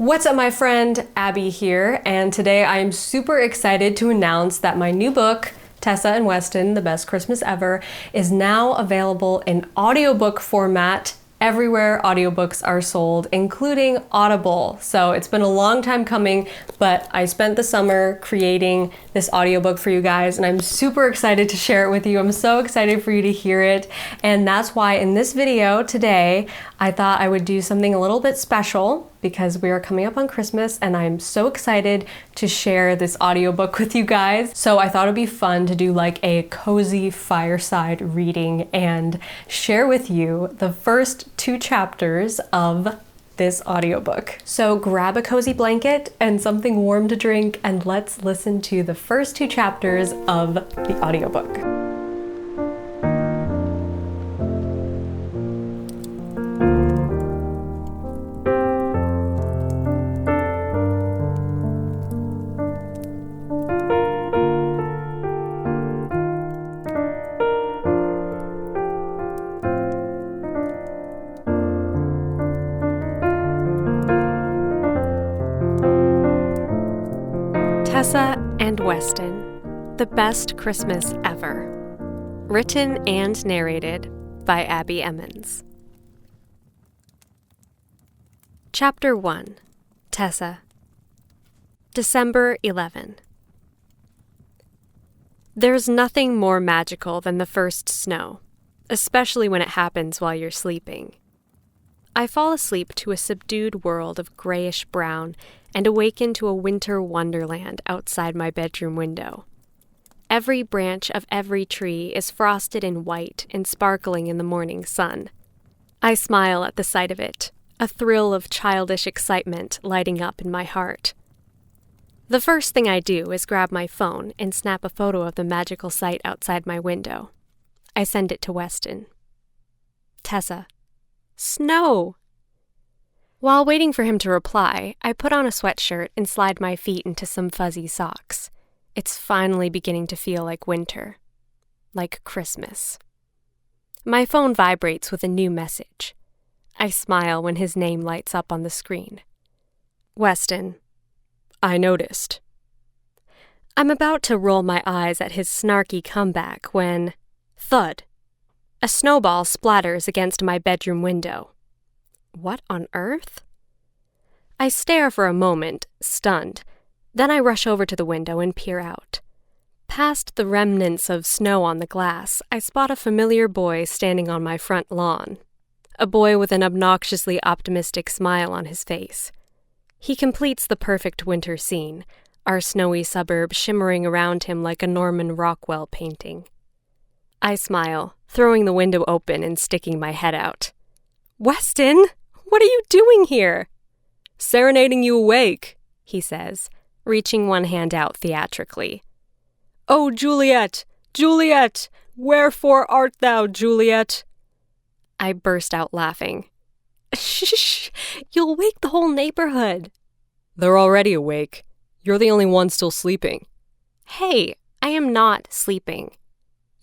What's up, my friend? Abby here, and today I am super excited to announce that my new book, Tessa and Weston, The Best Christmas Ever, is now available in audiobook format everywhere audiobooks are sold, including Audible. So it's been a long time coming, but I spent the summer creating this audiobook for you guys, and I'm super excited to share it with you. I'm so excited for you to hear it, and that's why in this video today, I thought I would do something a little bit special because we are coming up on Christmas and I'm so excited to share this audiobook with you guys. So I thought it'd be fun to do like a cozy fireside reading and share with you the first 2 chapters of this audiobook. So grab a cozy blanket and something warm to drink and let's listen to the first 2 chapters of the audiobook. Tessa and Weston, The Best Christmas Ever. Written and narrated by Abbie Emmons. Chapter 1. Tessa. December 11. There's nothing more magical than the first snow, especially when it happens while you're sleeping. I fall asleep to a subdued world of grayish-brown and awaken to a winter wonderland outside my bedroom window. Every branch of every tree is frosted in white and sparkling in the morning sun. I smile at the sight of it, a thrill of childish excitement lighting up in my heart. The first thing I do is grab my phone and snap a photo of the magical sight outside my window. I send it to Weston. Tessa. Snow! While waiting for him to reply, I put on a sweatshirt and slide my feet into some fuzzy socks. It's finally beginning to feel like winter. Like Christmas. My phone vibrates with a new message. I smile when his name lights up on the screen. Weston. I noticed. I'm about to roll my eyes at his snarky comeback when... thud! A snowball splatters against my bedroom window. What on earth? I stare for a moment, stunned. Then I rush over to the window and peer out. Past the remnants of snow on the glass, I spot a familiar boy standing on my front lawn. A boy with an obnoxiously optimistic smile on his face. He completes the perfect winter scene, our snowy suburb shimmering around him like a Norman Rockwell painting. I smile, throwing the window open and sticking my head out. Weston, what are you doing here? Serenading you awake, he says, reaching one hand out theatrically. Oh, Juliet, Juliet, wherefore art thou, Juliet? I burst out laughing. Shh, you'll wake the whole neighborhood. They're already awake. You're the only one still sleeping. Hey, I am not sleeping.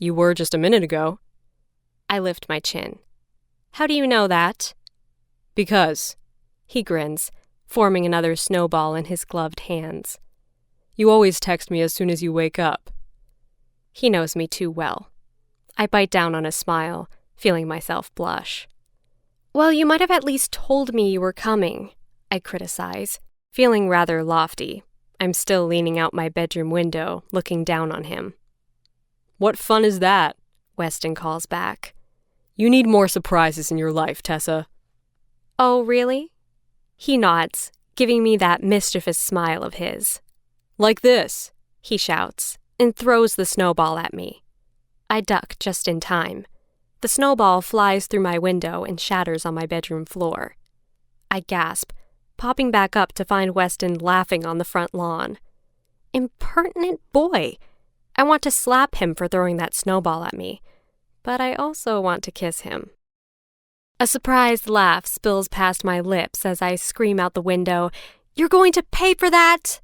You were just a minute ago. I lift my chin. How do you know that? Because, he grins, forming another snowball in his gloved hands. You always text me as soon as you wake up. He knows me too well. I bite down on a smile, feeling myself blush. Well, you might have at least told me you were coming, I criticize, feeling rather lofty. I'm still leaning out my bedroom window, looking down on him. What fun is that? Weston calls back. You need more surprises in your life, Tessa. Oh, really? He nods, giving me that mischievous smile of his. Like this, he shouts, and throws the snowball at me. I duck just in time. The snowball flies through my window and shatters on my bedroom floor. I gasp, popping back up to find Weston laughing on the front lawn. Impertinent boy! I want to slap him for throwing that snowball at me, but I also want to kiss him. A surprised laugh spills past my lips as I scream out the window, "You're going to pay for that!"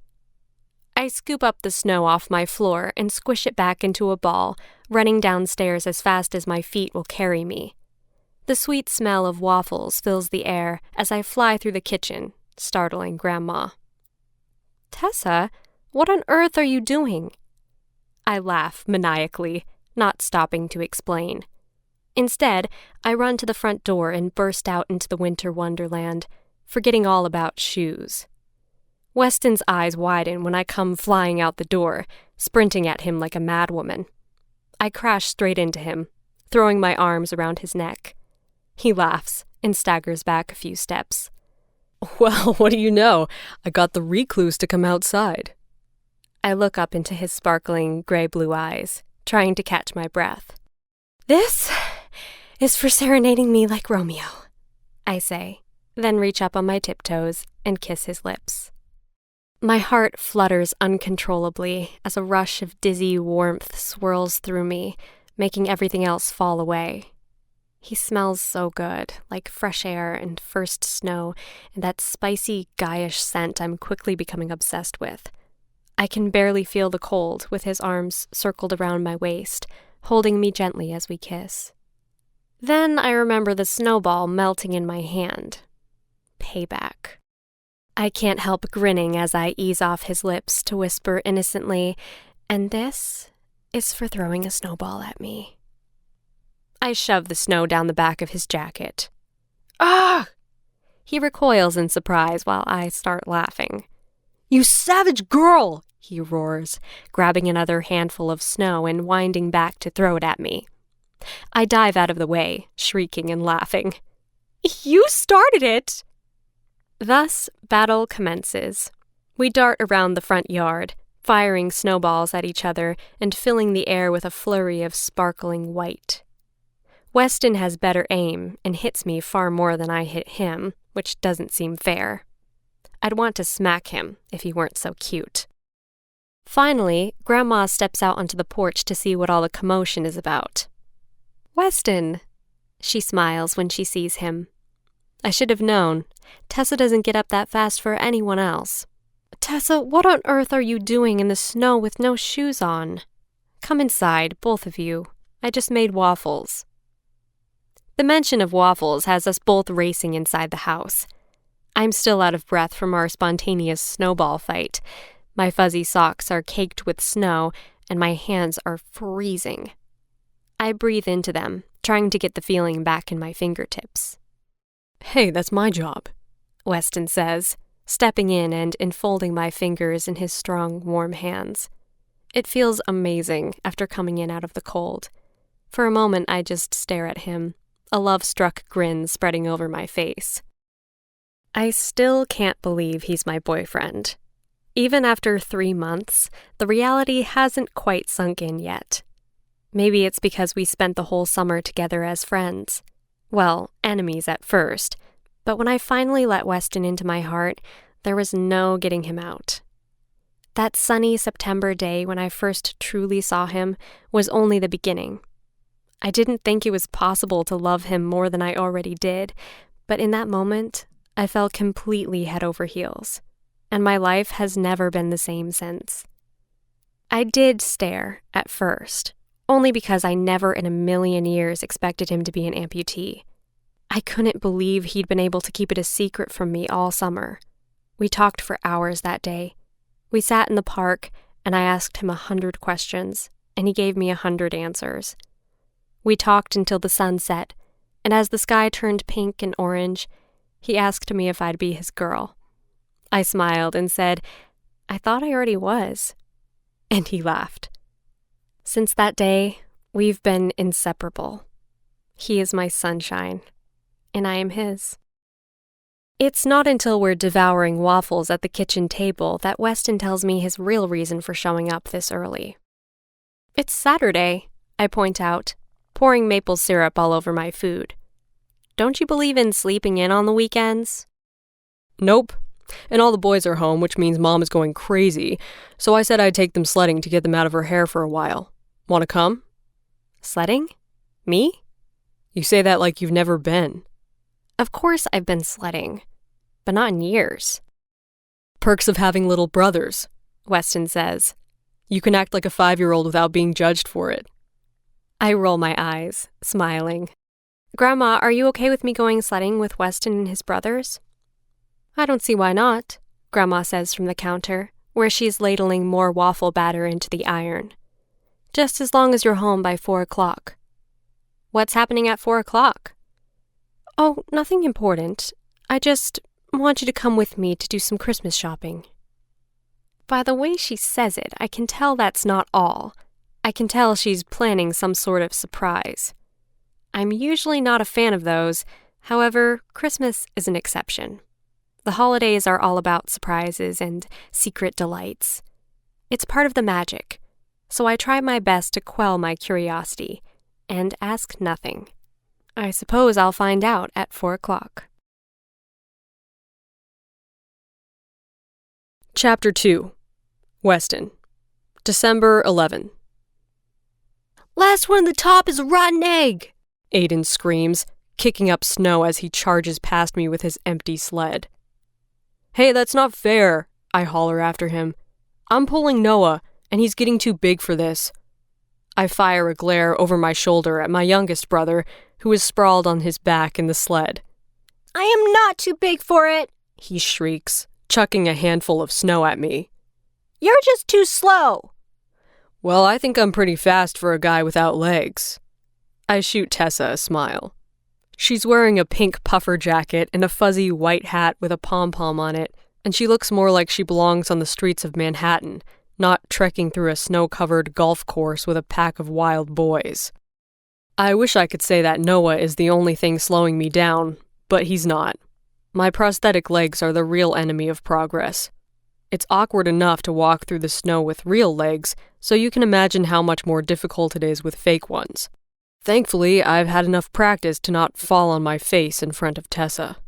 I scoop up the snow off my floor and squish it back into a ball, running downstairs as fast as my feet will carry me. The sweet smell of waffles fills the air as I fly through the kitchen, startling Grandma. "Tessa, what on earth are you doing?" I laugh maniacally, not stopping to explain. Instead, I run to the front door and burst out into the winter wonderland, forgetting all about shoes. Weston's eyes widen when I come flying out the door, sprinting at him like a madwoman. I crash straight into him, throwing my arms around his neck. He laughs and staggers back a few steps. "Well, what do you know? I got the recluse to come outside." I look up into his sparkling gray-blue eyes, trying to catch my breath. "This is for serenading me like Romeo," I say, then reach up on my tiptoes and kiss his lips. My heart flutters uncontrollably as a rush of dizzy warmth swirls through me, making everything else fall away. He smells so good, like fresh air and first snow, and that spicy, guyish scent I'm quickly becoming obsessed with. I can barely feel the cold with his arms circled around my waist, holding me gently as we kiss. Then I remember the snowball melting in my hand. Payback. I can't help grinning as I ease off his lips to whisper innocently, "And this is for throwing a snowball at me." I shove the snow down the back of his jacket. "Ah!" He recoils in surprise while I start laughing. "You savage girl!" he roars, grabbing another handful of snow and winding back to throw it at me. I dive out of the way, shrieking and laughing. "You started it!" Thus, battle commences. We dart around the front yard, firing snowballs at each other and filling the air with a flurry of sparkling white. Weston has better aim and hits me far more than I hit him, which doesn't seem fair. I'd want to smack him if he weren't so cute. Finally, Grandma steps out onto the porch to see what all the commotion is about. "Weston," she smiles when she sees him. I should have known. Tessa doesn't get up that fast for anyone else. "Tessa, what on earth are you doing in the snow with no shoes on? Come inside, both of you. I just made waffles." The mention of waffles has us both racing inside the house. I'm still out of breath from our spontaneous snowball fight. My fuzzy socks are caked with snow, and my hands are freezing. I breathe into them, trying to get the feeling back in my fingertips. "Hey, that's my job," Weston says, stepping in and enfolding my fingers in his strong, warm hands. It feels amazing after coming in out of the cold. For a moment, I just stare at him, a love-struck grin spreading over my face. I still can't believe he's my boyfriend. Even after 3 months, the reality hasn't quite sunk in yet. Maybe it's because we spent the whole summer together as friends. Well, enemies at first, but when I finally let Weston into my heart, there was no getting him out. That sunny September day when I first truly saw him was only the beginning. I didn't think it was possible to love him more than I already did, but in that moment, I fell completely head over heels, and my life has never been the same since. I did stare at first, only because I never in a million years expected him to be an amputee. I couldn't believe he'd been able to keep it a secret from me all summer. We talked for hours that day. We sat in the park, and I asked him 100 questions, and he gave me 100 answers. We talked until the sun set, and as the sky turned pink and orange, he asked me if I'd be his girl. I smiled and said, "I thought I already was." And he laughed. Since that day, we've been inseparable. He is my sunshine, and I am his. It's not until we're devouring waffles at the kitchen table that Weston tells me his real reason for showing up this early. "It's Saturday," I point out, pouring maple syrup all over my food. "Don't you believe in sleeping in on the weekends?" "Nope. And all the boys are home, which means Mom is going crazy, so I said I'd take them sledding to get them out of her hair for a while. Want to come?" "Sledding? Me?" "You say that like you've never been." "Of course I've been sledding, but not in years." "Perks of having little brothers," Weston says. "You can act like a 5-year-old without being judged for it." I roll my eyes, smiling. "Grandma, are you okay with me going sledding with Weston and his brothers?" I don't see why not, Grandma says from the counter, where she's ladling more waffle batter into the iron. Just as long as you're home by 4 o'clock. What's happening at 4 o'clock? Oh, nothing important. I just want you to come with me to do some Christmas shopping. By the way she says it, I can tell that's not all. I can tell she's planning some sort of surprise. I'm usually not a fan of those. However, Christmas is an exception. The holidays are all about surprises and secret delights. It's part of the magic, so I try my best to quell my curiosity and ask nothing. I suppose I'll find out at 4 o'clock. Chapter 2. Weston. December 11. Last one at the top is a rotten egg, Aiden screams, kicking up snow as he charges past me with his empty sled. Hey, that's not fair, I holler after him. I'm pulling Noah, and he's getting too big for this. I fire a glare over my shoulder at my youngest brother, who is sprawled on his back in the sled. I am not too big for it, he shrieks, chucking a handful of snow at me. You're just too slow. Well, I think I'm pretty fast for a guy without legs. I shoot Tessa a smile. She's wearing a pink puffer jacket and a fuzzy white hat with a pom-pom on it, and she looks more like she belongs on the streets of Manhattan, not trekking through a snow-covered golf course with a pack of wild boys. I wish I could say that Noah is the only thing slowing me down, but he's not. My prosthetic legs are the real enemy of progress. It's awkward enough to walk through the snow with real legs, so you can imagine how much more difficult it is with fake ones. Thankfully, I've had enough practice to not fall on my face in front of Tessa.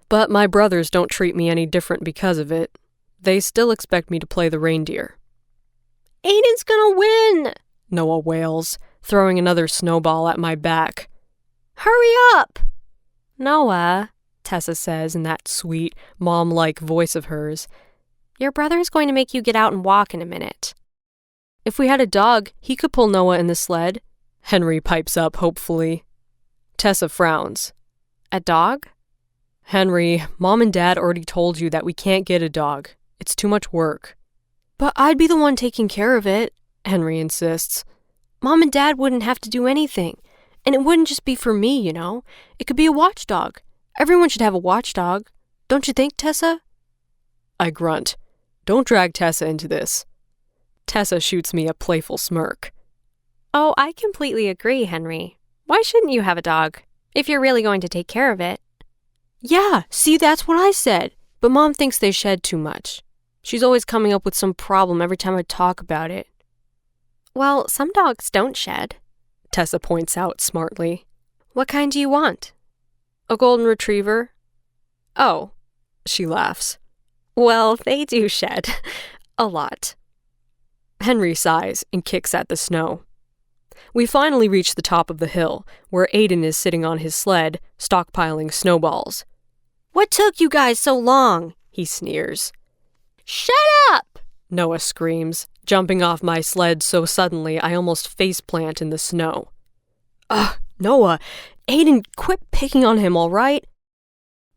But my brothers don't treat me any different because of it. They still expect me to play the reindeer. Aiden's gonna win, Noah wails, throwing another snowball at my back. Hurry up! Noah, Tessa says in that sweet, mom-like voice of hers, your brother's going to make you get out and walk in a minute. If we had a dog, he could pull Noah in the sled, Henry pipes up hopefully. Tessa frowns. A dog? Henry, Mom and Dad already told you that we can't get a dog. It's too much work. But I'd be the one taking care of it, Henry insists. Mom and Dad wouldn't have to do anything. And it wouldn't just be for me, you know. It could be a watchdog. Everyone should have a watchdog. Don't you think, Tessa? I grunt. Don't drag Tessa into this. Tessa shoots me a playful smirk. Oh, I completely agree, Henry. Why shouldn't you have a dog, if you're really going to take care of it? Yeah, see, that's what I said. But Mom thinks they shed too much. She's always coming up with some problem every time I talk about it. Well, some dogs don't shed, Tessa points out smartly. What kind do you want? A golden retriever. Oh, she laughs. Well, they do shed. A lot. Henry sighs and kicks at the snow. We finally reach the top of the hill, where Aiden is sitting on his sled, stockpiling snowballs. What took you guys so long? He sneers. Shut up! Noah screams, jumping off my sled so suddenly I almost faceplant in the snow. Ugh, Noah, Aiden, quit picking on him, all right?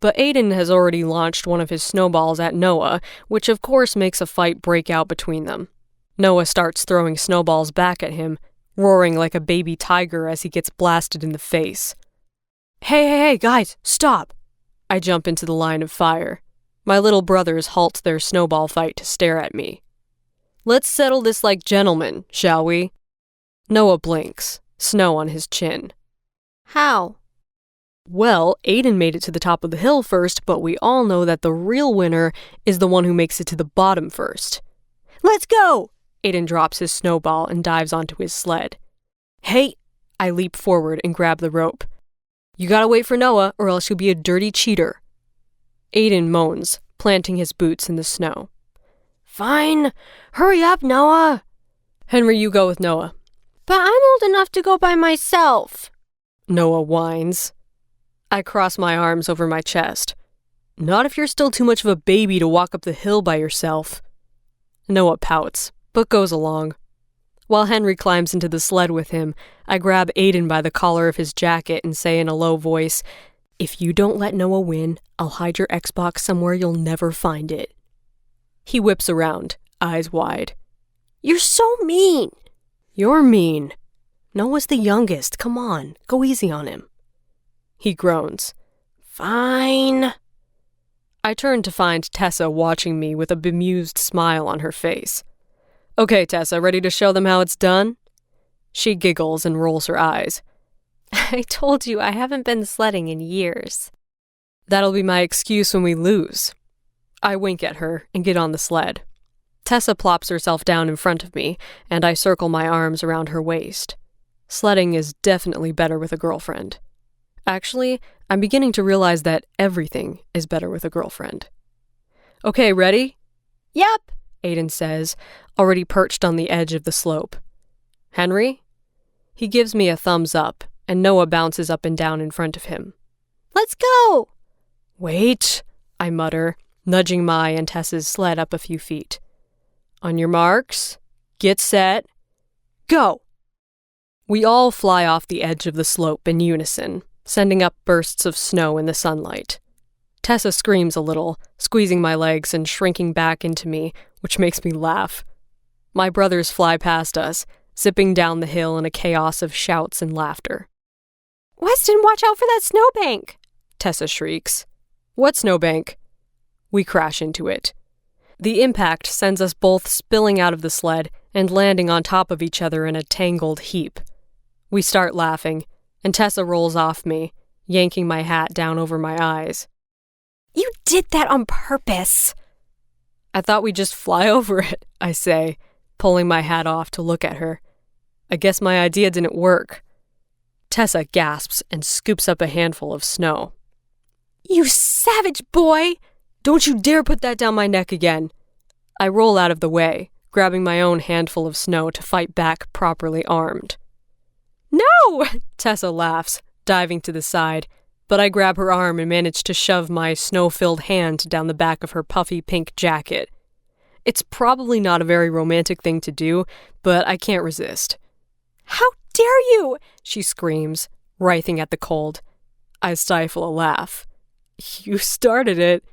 But Aiden has already launched one of his snowballs at Noah, which of course makes a fight break out between them. Noah starts throwing snowballs back at him, roaring like a baby tiger as he gets blasted in the face. Hey, guys, stop! I jump into the line of fire. My little brothers halt their snowball fight to stare at me. Let's settle this like gentlemen, shall we? Noah blinks, snow on his chin. How? Well, Aiden made it to the top of the hill first, but we all know that the real winner is the one who makes it to the bottom first. Let's go! Aiden drops his snowball and dives onto his sled. Hey! I leap forward and grab the rope. You gotta wait for Noah, or else you'll be a dirty cheater. Aiden moans, planting his boots in the snow. Fine. Hurry up, Noah. Henry, you go with Noah. But I'm old enough to go by myself. Noah whines. I cross my arms over my chest. Not if you're still too much of a baby to walk up the hill by yourself. Noah pouts, but goes along. While Henry climbs into the sled with him, I grab Aiden by the collar of his jacket and say in a low voice, If you don't let Noah win, I'll hide your Xbox somewhere you'll never find it. He whips around, eyes wide. You're so mean. You're mean. Noah's the youngest. Come on, go easy on him. He groans. Fine. I turn to find Tessa watching me with a bemused smile on her face. Okay, Tessa, ready to show them how it's done? She giggles and rolls her eyes. I told you I haven't been sledding in years. That'll be my excuse when we lose. I wink at her and get on the sled. Tessa plops herself down in front of me, and I circle my arms around her waist. Sledding is definitely better with a girlfriend. Actually, I'm beginning to realize that everything is better with a girlfriend. Okay, ready? Yep, Aiden says, already perched on the edge of the slope. Henry? He gives me a thumbs up, and Noah bounces up and down in front of him. Let's go! Wait, I mutter, nudging my and Tessa's sled up a few feet. On your marks, get set, go! We all fly off the edge of the slope in unison, sending up bursts of snow in the sunlight. Tessa screams a little, squeezing my legs and shrinking back into me, which makes me laugh. My brothers fly past us, zipping down the hill in a chaos of shouts and laughter. Weston, watch out for that snowbank! Tessa shrieks. What snowbank? We crash into it. The impact sends us both spilling out of the sled and landing on top of each other in a tangled heap. We start laughing, and Tessa rolls off me, yanking my hat down over my eyes. You did that on purpose! I thought we'd just fly over it, I say, pulling my hat off to look at her. I guess my idea didn't work. Tessa gasps and scoops up a handful of snow. You savage boy! Don't you dare put that down my neck again. I roll out of the way, grabbing my own handful of snow to fight back properly armed. No! Tessa laughs, diving to the side, but I grab her arm and manage to shove my snow-filled hand down the back of her puffy pink jacket. It's probably not a very romantic thing to do, but I can't resist. How dare you! She screams, writhing at the cold. I stifle a laugh. You started it.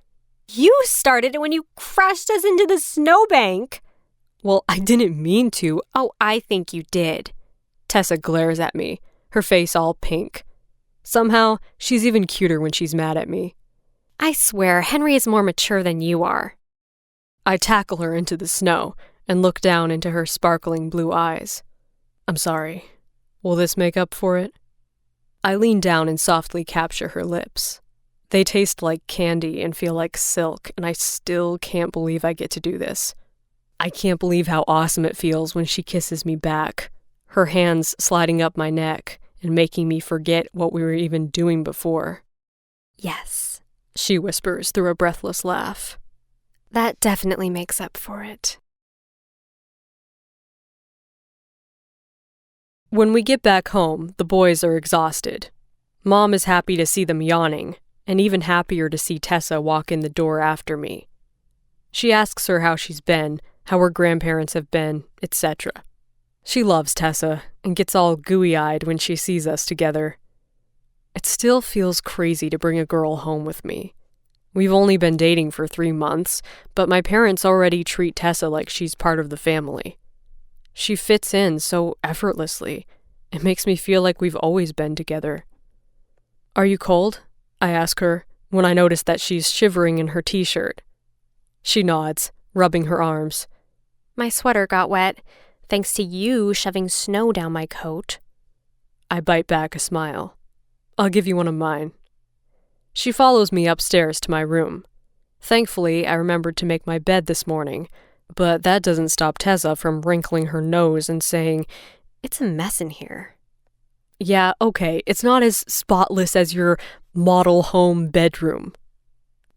You started it when you crashed us into the snowbank. Well, I didn't mean to. Oh, I think you did. Tessa glares at me, her face all pink. Somehow, she's even cuter when she's mad at me. I swear, Henry is more mature than you are. I tackle her into the snow and look down into her sparkling blue eyes. I'm sorry. Will this make up for it? I lean down and softly capture her lips. They taste like candy and feel like silk, and I still can't believe I get to do this. I can't believe how awesome it feels when she kisses me back, her hands sliding up my neck and making me forget what we were even doing before. Yes, she whispers through a breathless laugh. That definitely makes up for it. When we get back home, the boys are exhausted. Mom is happy to see them yawning, and even happier to see Tessa walk in the door after me. She asks her how she's been, how her grandparents have been, etc. She loves Tessa and gets all gooey-eyed when she sees us together. It still feels crazy to bring a girl home with me. We've only been dating for 3 months, but my parents already treat Tessa like she's part of the family. She fits in so effortlessly. It makes me feel like we've always been together. Are you cold? I ask her, when I notice that she's shivering in her t-shirt. She nods, rubbing her arms. My sweater got wet, thanks to you shoving snow down my coat. I bite back a smile. I'll give you one of mine. She follows me upstairs to my room. Thankfully, I remembered to make my bed this morning, but that doesn't stop Tessa from wrinkling her nose and saying, It's a mess in here. Yeah, okay, it's not as spotless as your model home bedroom.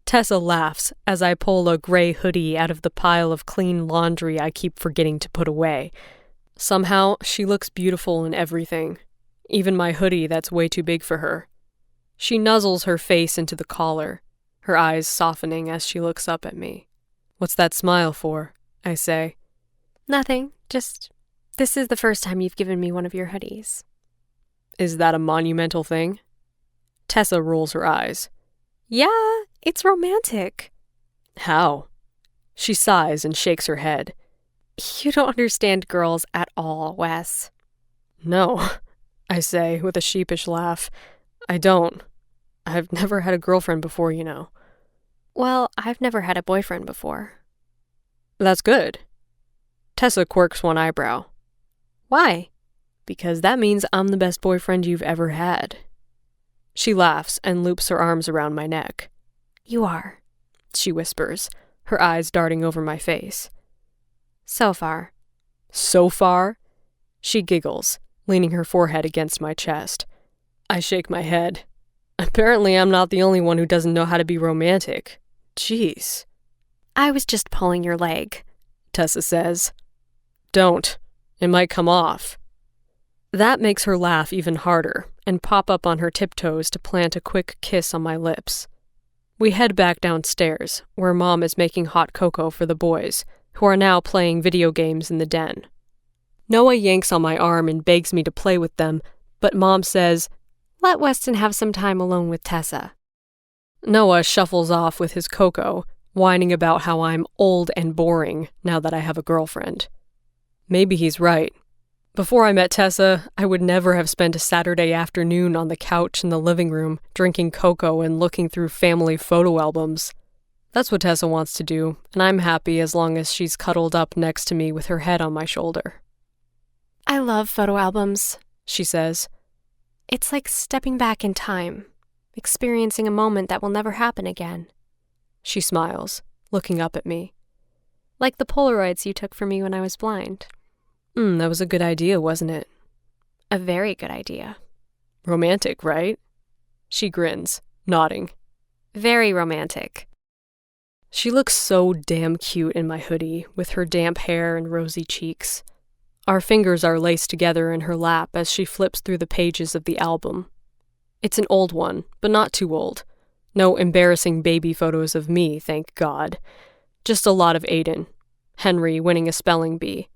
Tessa laughs as I pull a gray hoodie out of the pile of clean laundry I keep forgetting to put away. Somehow, she looks beautiful in everything, even my hoodie that's way too big for her. She nuzzles her face into the collar, her eyes softening as she looks up at me. What's that smile for? I say. Nothing, just, this is the first time you've given me one of your hoodies. Is that a monumental thing? Tessa rolls her eyes. Yeah, it's romantic. How? She sighs and shakes her head. You don't understand girls at all, Wes. No, I say with a sheepish laugh. I don't. I've never had a girlfriend before, you know. Well, I've never had a boyfriend before. That's good. Tessa quirks one eyebrow. Why? Because that means I'm the best boyfriend you've ever had. She laughs and loops her arms around my neck. You are, she whispers, her eyes darting over my face. So far. So far? She giggles, leaning her forehead against my chest. I shake my head. Apparently I'm not the only one who doesn't know how to be romantic. Jeez. I was just pulling your leg, Tessa says. Don't. It might come off. That makes her laugh even harder and pop up on her tiptoes to plant a quick kiss on my lips. We head back downstairs, where Mom is making hot cocoa for the boys, who are now playing video games in the den. Noah yanks on my arm and begs me to play with them, but Mom says, "Let Weston have some time alone with Tessa." Noah shuffles off with his cocoa, whining about how I'm old and boring now that I have a girlfriend. Maybe he's right. Before I met Tessa, I would never have spent a Saturday afternoon on the couch in the living room, drinking cocoa and looking through family photo albums. That's what Tessa wants to do, and I'm happy as long as she's cuddled up next to me with her head on my shoulder. I love photo albums, she says. It's like stepping back in time, experiencing a moment that will never happen again. She smiles, looking up at me. Like the Polaroids you took for me when I was blind. That was a good idea, wasn't it? A very good idea. Romantic, right? She grins, nodding. Very romantic. She looks so damn cute in my hoodie, with her damp hair and rosy cheeks. Our fingers are laced together in her lap as she flips through the pages of the album. It's an old one, but not too old. No embarrassing baby photos of me, thank God. Just a lot of Aiden. Henry winning a spelling bee.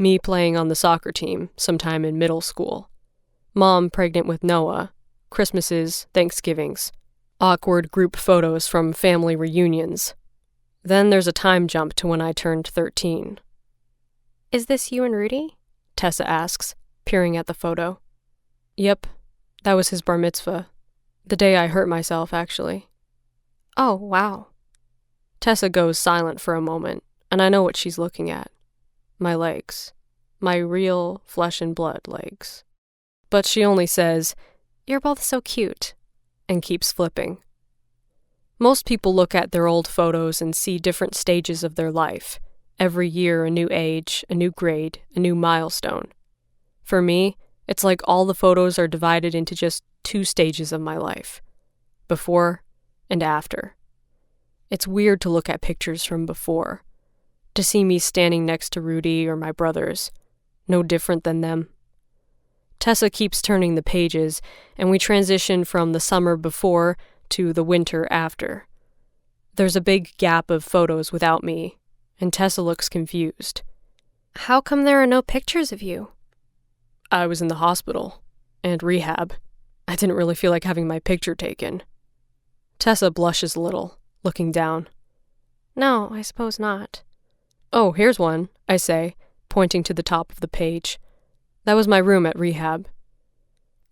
Me playing on the soccer team sometime in middle school. Mom pregnant with Noah. Christmases, Thanksgivings. Awkward group photos from family reunions. Then there's a time jump to when I turned 13. Is this you and Rudy? Tessa asks, peering at the photo. Yep, that was his bar mitzvah. The day I hurt myself, actually. Oh, wow. Tessa goes silent for a moment, and I know what she's looking at. My legs. My real flesh and blood legs. But she only says, "You're both so cute," and keeps flipping. Most people look at their old photos and see different stages of their life. Every year a new age, a new grade, a new milestone. For me, it's like all the photos are divided into just 2 stages of my life. Before and after. It's weird to look at pictures from before. To see me standing next to Rudy or my brothers. No different than them. Tessa keeps turning the pages, and we transition from the summer before to the winter after. There's a big gap of photos without me, and Tessa looks confused. How come there are no pictures of you? I was in the hospital, and rehab. I didn't really feel like having my picture taken. Tessa blushes a little, looking down. No, I suppose not. Oh, here's one, I say, pointing to the top of the page. That was my room at rehab.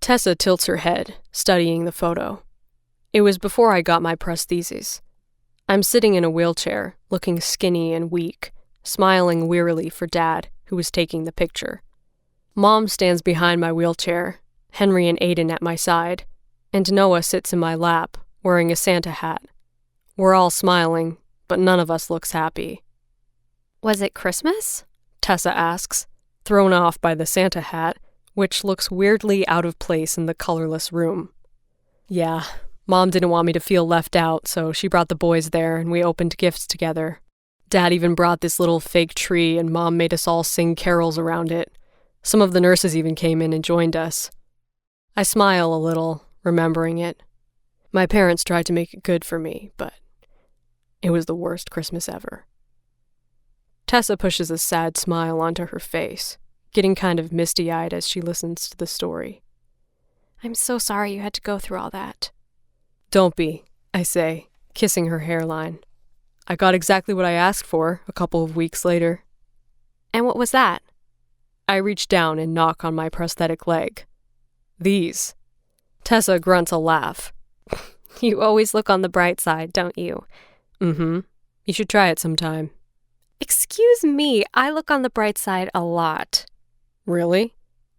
Tessa tilts her head, studying the photo. It was before I got my prostheses. I'm sitting in a wheelchair, looking skinny and weak, smiling wearily for Dad, who was taking the picture. Mom stands behind my wheelchair, Henry and Aiden at my side, and Noah sits in my lap, wearing a Santa hat. We're all smiling, but none of us looks happy. Was it Christmas? Tessa asks, thrown off by the Santa hat, which looks weirdly out of place in the colorless room. Yeah, Mom didn't want me to feel left out, so she brought the boys there and we opened gifts together. Dad even brought this little fake tree and Mom made us all sing carols around it. Some of the nurses even came in and joined us. I smile a little, remembering it. My parents tried to make it good for me, but it was the worst Christmas ever. Tessa pushes a sad smile onto her face, getting kind of misty-eyed as she listens to the story. I'm so sorry you had to go through all that. Don't be, I say, kissing her hairline. I got exactly what I asked for a couple of weeks later. And what was that? I reach down and knock on my prosthetic leg. These. Tessa grunts a laugh. You always look on the bright side, don't you? Mm-hmm. You should try it sometime. Excuse me, I look on the bright side a lot. Really?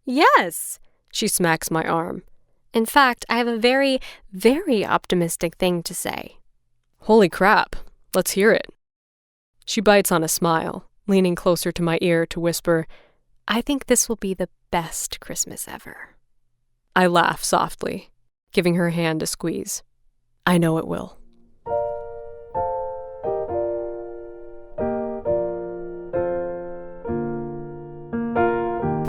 Yes. She smacks my arm. In fact, I have a very, very optimistic thing to say. Holy crap. Let's hear it. She bites on a smile, leaning closer to my ear to whisper, I think this will be the best Christmas ever. I laugh softly, giving her hand a squeeze. I know it will.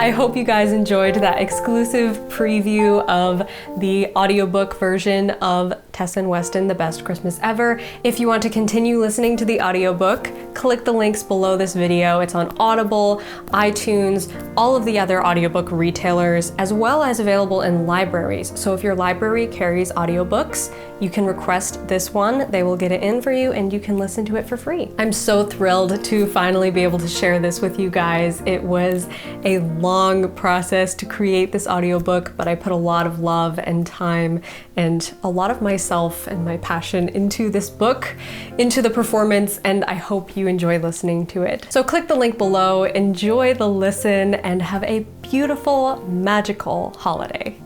I hope you guys enjoyed that exclusive preview of the audiobook version of Tessa and Weston, The Best Christmas Ever. If you want to continue listening to the audiobook, click the links below this video. It's on Audible, iTunes, all of the other audiobook retailers, as well as available in libraries. So if your library carries audiobooks, you can request this one, they will get it in for you, and you can listen to it for free. I'm so thrilled to finally be able to share this with you guys. It was a long process to create this audiobook, but I put a lot of love and time and a lot of myself and my passion into this book, into the performance, and I hope you enjoy listening to it. So click the link below, enjoy the listen, and have a beautiful, magical holiday.